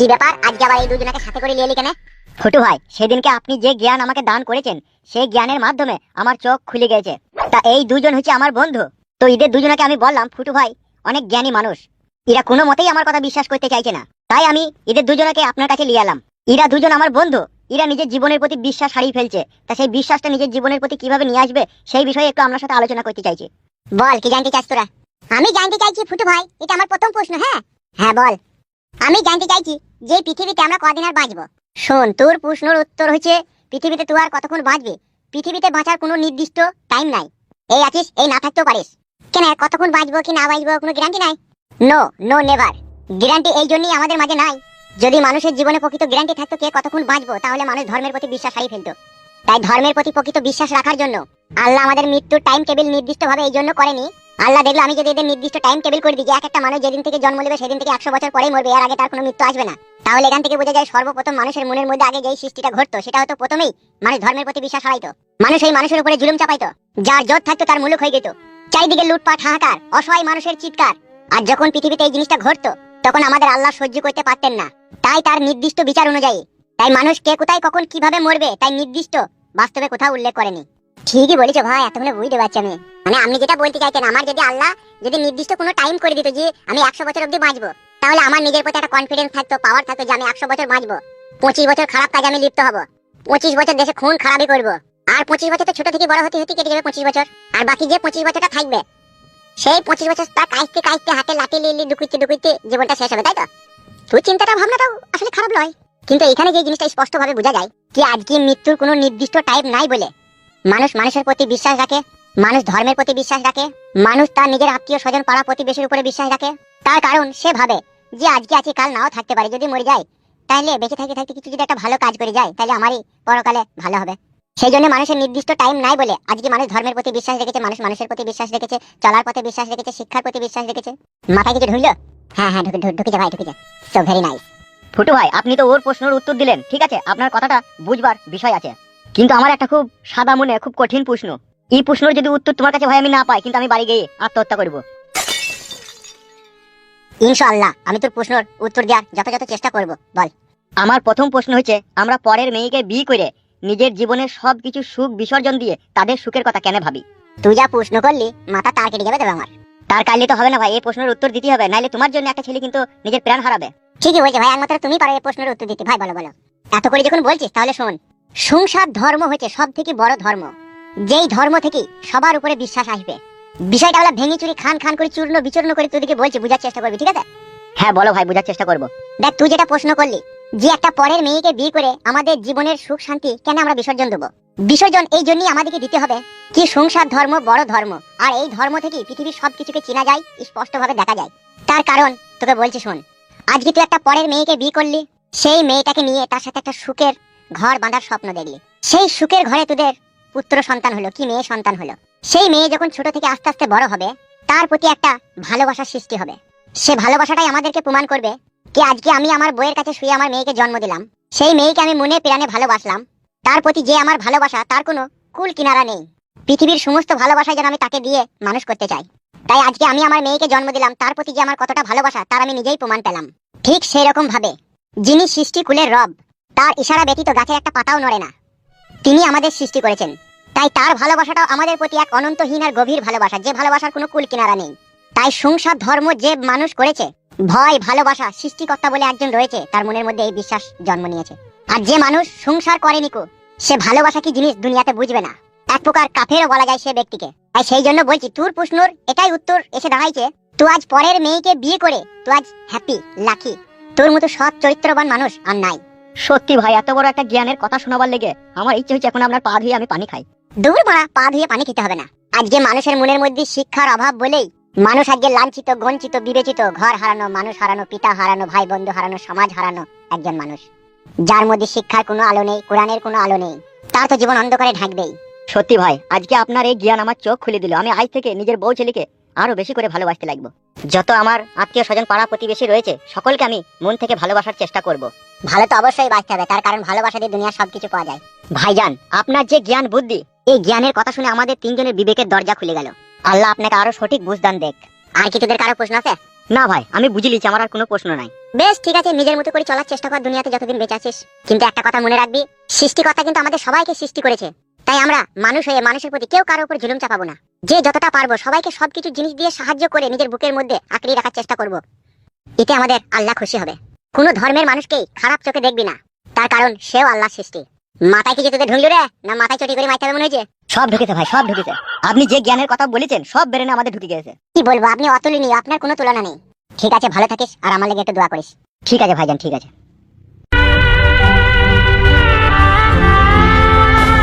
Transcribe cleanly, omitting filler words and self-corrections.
কি ব্যাপার, আজকে আবার এই দুজনকে সাথে করে নিয়ে এলি কেন? ছোট ভাই, সেদিনকে আপনি যে জ্ঞান আমাকে দান করেছেন সেই জ্ঞানের মাধ্যমে আমার চোখ খুলে গেছে। তা এই দুজন হচ্ছে আমার বন্ধু। তো এদের দুজনকে আমি বললাম, ফুটু ভাই অনেক জ্ঞানী মানুষ, এরা কোনো মতেই আমার কথা বিশ্বাস করতে চাইছে না। তাই আমি এদের দুজনকে আপনার কাছে নিয়ে এলাম। এরা দুজন আমার বন্ধু, এরা নিজের জীবনের প্রতি বিশ্বাস হারিয়ে ফেলছে। তা সেই বিশ্বাসটা নিজের জীবনের প্রতি কিভাবে নিয়ে আসবে সেই বিষয়ে একটু আপনার সাথে আলোচনা করতে চাইছি। বল, কি জানতে চাস তোরা? আমি জানতে চাইছি ফুটু ভাই, এটা আমার প্রথম প্রশ্ন। হ্যাঁ বল। আমি জানতে চাইছি যে পৃথিবীতে আমরা কদিন আর বাঁচবো। শোন, তোর প্রশ্নের উত্তর হচ্ছে পৃথিবীতে তুই আর কতক্ষণ বাঁচবি। পৃথিবীতে বাঁচার কোনো নির্দিষ্ট টাইম নাই। এই আছিস, এই না থাকতেও পারিস। কেন, কতক্ষণ বাঁচবো কি না বাঁচবো কোনো গ্যারান্টি নাই। No no never. গ্যারান্টি এই জন্যই আমাদের মাঝে নাই। যদি মানুষের জীবনে প্রকৃত গ্যারান্টি থাকতো কে কতক্ষণ বাঁচবো, তাহলে মানুষ ধর্মের প্রতি বিশ্বাস হারিয়ে ফেলতো। তাই ধর্মের প্রতি প্রকৃত বিশ্বাস রাখার জন্য আল্লাহ আমাদের মৃত্যুর টাইম টেবিল নির্দিষ্ট ভাবে এই জন্য করেনি। আল্লাহ দেখলো আমি যদি এদের নির্দিষ্ট টাইম টেবিল করে দিই, এক একটা মানুষ যেদিন থেকে জন্ম নেবে সেদিন থেকে 100 বছর পরেই মরবে, এর আগে তার কোনো মৃত্যু আসবে না, তাহলে এখান থেকে বোঝা যায় সর্বপ্রথম মানুষের মনের মধ্যে আগে যেই সৃষ্টিটা ঘটতো সেটা হতো প্রথমেই মানুষ ধর্মের প্রতি বিশ্বাস হারাইতো। মানুষ এই মানুষের উপরে জুলুম চাপাইতো, যার জোর থাকতো তার মুলুক হয়ে যেত। চারিদিকে লুটপাট, হাহাকার, অসহায় মানুষের চিৎকার। আর যখন পৃথিবীতে এই জিনিসটা ঘটতো তখন আমাদের আল্লাহ সহ্য করতে পারতেন না, তাই তার নির্দিষ্ট বিচার অনুযায়ী তাই মানুষ কে কোথায় কখন কিভাবে মরবে তাই নির্দিষ্ট বাস্তবে কোথাও উল্লেখ করেনি। ঠিকই বলেছো ভাই, এতগুলো বুঝতে পারছি আমি। মানে আপনি যেটা বলতে চাইছেন, আমার যদি আল্লাহ যদি নির্দিষ্ট কোনো টাইম করে দিত যে আমি 100 বছর অবধি বাঁচবো, তাহলে আমার নিজের প্রতি একটা কনফিডেন্স থাকতো, পাওয়ার থাকতো যে আমি 100 বছর বাঁচবো। 25 বছর খারাপ কাজে আমি লিপ্ত হব, 25 বছর দেশে খুন খারাপই করবো, আর 25 বছর তো ছোট থেকে বড় হতে হতে কেটে যাবে 25 বছর। আর বাকি যে 25 বছরটা থাকবে সেই 25 বছর তার কাইতে কাইতে হাতে লাঠি লিলি ডুকুইতে ডুকুইতে জীবনটা শেষ হবে, তাই তো? তুই চিন্তাটা ভাবনাটাও আসলে খারাপ নয়, কিন্তু এখানে যে জিনিসটা স্পষ্ট ভাবে বোঝা যায় কি আজকে মৃত্যুর কোনো নির্দিষ্ট টাইম নাই বলে মানুষ মানুষের প্রতি বিশ্বাস রাখে, মানুষ ধর্মের প্রতি বিশ্বাস রাখে, মানুষ তার নিজের আত্মীয় স্বজন পাড়া প্রতিবেশীর উপরে বিশ্বাস রাখে। তার কারণ সে ভাবে যে আজকে আছি কাল নাও থাকতে পারে, যদি মরে যায় তাহলে বেঁচে থাকতে থাকতে কিছু যদি একটা ভালো কাজ করে যায় তাহলে আমারই পরকালে ভালো হবে। সেই জন্য মানুষের নির্দিষ্ট টাইম নাই বলে আজকে মানুষ ধর্মের প্রতি বিশ্বাস রেখেছে, মানুষ মানুষের প্রতি বিশ্বাস রেখেছে, চলার পথে বিশ্বাস রেখেছে, শিক্ষার প্রতি বিশ্বাস রেখেছে। মাথায় কিছু ঢুকলো? হ্যাঁ ঢুকেছে ভাই, ঢুকেছে। So very nice. ফুটু ভাই, আপনি তো ওর প্রশ্নের উত্তর দিলেন, ঠিক আছে, আপনার কথাটা বুঝবার বিষয় আছে, কিন্তু আমার একটা খুব সাদা মনে খুব কঠিন প্রশ্ন। এই প্রশ্নের যদি উত্তর তোমার কাছে ভাই আমি না পাই, কিন্তু আমি বাড়ি গিয়ে আত্মহত্যা করব। ইনশাআল্লাহ আমি তোর প্রশ্নের উত্তর দেওয়ার যথাযথ চেষ্টা করব। বল। আমার প্রথম প্রশ্ন হচ্ছে, আমরা পরের মেয়েকে বিয়ে করে নিজের জীবনের সবকিছু সুখ বিসর্জন দিয়ে তাদের সুখের কথা কেন ভাবি? তুই যা প্রশ্ন করলি মাথা তার কেটে যাবে তবে আমার। তার কাইলে তো হবে না ভাই, এই প্রশ্নের উত্তর দিতে হবে, নাইলে তোমার জন্য একটা ছেলে কিন্তু নিজের প্রাণ হারাবে। ঠিকই বলছে ভাই, একমাত্র তুমি পারো এই প্রশ্নের উত্তর দিতে। ভাই বলো বলো। এত করে যখন বলছিস তাহলে শোন, সংসার ধর্ম হচ্ছে সব থেকে বড় ধর্ম, যেই ধর্ম থেকে সবার উপরে বিশ্বাস আসবে। বিষয়টা হলো ভেঙে চুরি খান খান করে চূর্ণ বিচূর্ণ করে তোদেরকে বলছি, বোঝার চেষ্টা করবি, ঠিক আছে? হ্যাঁ বলো ভাই, বোঝার চেষ্টা করব। দেখ, তুই যেটা প্রশ্ন করলি যে একটা পরের মেয়েকে বিয়ে করে আমাদের জীবনের সুখ শান্তি কেন আমরা বিসর্জন দেবো, বিসর্জন এই জন্যই আমাদেরকে দিতে হবে কি সংসার ধর্ম বড় ধর্ম, আর এই ধর্ম থেকে পৃথিবীর সবকিছুকে চেনা যায়, স্পষ্টভাবে দেখা যায়। তার কারণ তোকে বলছি শোন, আজকে তুই একটা পরের মেয়েকে বিয়ে করলি, সেই মেয়েটাকে নিয়ে তার সাথে একটা সুখের ঘর বাঁধার স্বপ্ন দেখলি, সেই সুখের ঘরে তোদের পুত্র সন্তান হলো কি মেয়ে সন্তান হলো। সেই মেয়ে যখন ছোট থেকে আস্তে আস্তে বড় হবে, তার প্রতি একটা ভালোবাসার সৃষ্টি হবে। সে ভালোবাসাটাই আমাদেরকে প্রমাণ করবে কি আজকে আমি আমার বইয়ের কাছে শুয়ে আমার মেয়েকে জন্ম দিলাম, সেই মেয়েকে আমি মনে প্রাণে ভালোবাসলাম, তার প্রতি যে আমার ভালোবাসা তার কোনো কুল কিনারা নেই। পৃথিবীর সমস্ত ভালোবাসা যেন আমি তাকে দিয়ে মানুষ করতে চাই। তাই আজকে আমি আমার মেয়েকে জন্ম দিলাম, তার প্রতি যে আমার কতটা ভালোবাসা তার আমি নিজেই প্রমাণ পেলাম। ঠিক সেই রকম ভাবে যিনি সৃষ্টি কুলের রব, তার ইশারা ব্যতীত গাছের একটা পাতাও নড়ে না, তিনি আমাদের সৃষ্টি করেছেন। তাই তার ভালোবাসাটাও আমাদের প্রতি এক অনন্তহীন আর গভীর ভালোবাসা, যে ভালোবাসার কোনো কুল কিনারা নেই। তাই সংসার ধর্ম যে মানুষ করেছে, ভয় ভালোবাসা সৃষ্টিকর্তা বলে একজন রয়েছে, তার মনের মধ্যে এই বিশ্বাস জন্ম নিয়েছে। আর যে মানুষ সংসার করেনি কো, সে ভালোবাসা কি জিনিস দুনিয়াতে বুঝবে না, এক প্রকার কাফেরও বলা যায় সে ব্যক্তিকে। তাই সেই জন্য বলছি, তোর প্রশ্নের এটাই উত্তর এসে দাঁড়াইছে, তুই আজ পরের মেয়েকে বিয়ে করে তুই আজ হ্যাপি লাকি, তোর মতো সৎ চরিত্রবান মানুষ আর নাই। সত্যি ভাই, এত বড় একটা জ্ঞানের কথা শোনাবার লেগে আমার ইচ্ছে হচ্ছে এখন আপনার পা ধুয়ে আমি পানি খাই। দূর মারা, পা ধুয়ে পানি খেতে হবে না। আজকে মানুষের মনের মধ্যে শিক্ষার অভাব বলেই মানুষ আজকে লাঞ্ছিত বঞ্চিত বিবেচিত, ঘর হারানো, মানুষ হারানো, পিতা হারানো, ভাই বন্ধু হারানো, সমাজ হারানো একজন মানুষ, যার মধ্যে শিক্ষার কোনো আলো নেই, কোরআনের কোনো আলো নেই, তার তো জীবন অন্ধকারে ঢাকবেই। সত্যি ভাই, আজকে আপনার এই জ্ঞান আমার চোখ খুলে দিল। আমি আজ থেকে নিজের বউ ছেলেকে আরো বেশি করে ভালোবাসতে লাগবো। যত আমার আত্মীয় স্বজন পাড়া প্রতিবেশী রয়েছে সকলকে আমি মন থেকে ভালোবাসার চেষ্টা করব। ভালো তো অবশ্যই বাঁচতে হবে, তার কারণ ভালোবাসা দিয়ে দুনিয়ার সবকিছু পাওয়া যায়। ভাইজান, আপনার যে জ্ঞান বুদ্ধি, এই জ্ঞানের কথা শুনে আমাদের তিনজনের বিবেকের দরজা খুলে গেল। আল্লাহ আপনাকে আরো সঠিক বুঝদান দেখ। আর কি তোদের কারো প্রশ্ন আছে? না ভাই, আমি বুঝে লিছি, আমার আর কোনো প্রশ্ন নাই। বেশ ঠিক আছে, নিজের মতো করে চলার চেষ্টা কর দুনিয়াতে যতদিন বেঁচে আছিস। কিন্তু একটা কথা মনে রাখবি, সৃষ্টিকর্তা কিন্তু আমাদের সবাইকে সৃষ্টি করেছে। তাই আমরা মানুষ হয়ে মানুষের প্রতি কেউ কারোর উপর জুলুম চাপাবো না। যে যতটা পারবো সবাইকে সবকিছু জিনিস দিয়ে সাহায্য করে নিজের বুকের মধ্যে আঁকড়িয়ে রাখার চেষ্টা করব। এতে আমাদের আল্লাহ খুশি হবে। কোনো ধর্মের মানুষকেই খারাপ চোখে দেখবি না, তার কারণ সেও আল্লাহ সৃষ্টি। মাথায় কি যে তোদের ঢুকলো রে, না মাথায় চটি করে মাইতে হবে মনে হয়েছে? সব ঢুকেছে ভাই, সব ঢুকেছে। আপনি যে জ্ঞানের কথা বলেছেন সব বেরেনে আমাদের ঢুকে গেছে। কি বলবো, আপনি অতুলনীয়, আপনার কোনো তুলনা নেই। ঠিক আছে, ভালো থাকিস আর আমার লেগে একটু দোয়া করিস। ঠিক আছে ভাইজান, ঠিক আছে।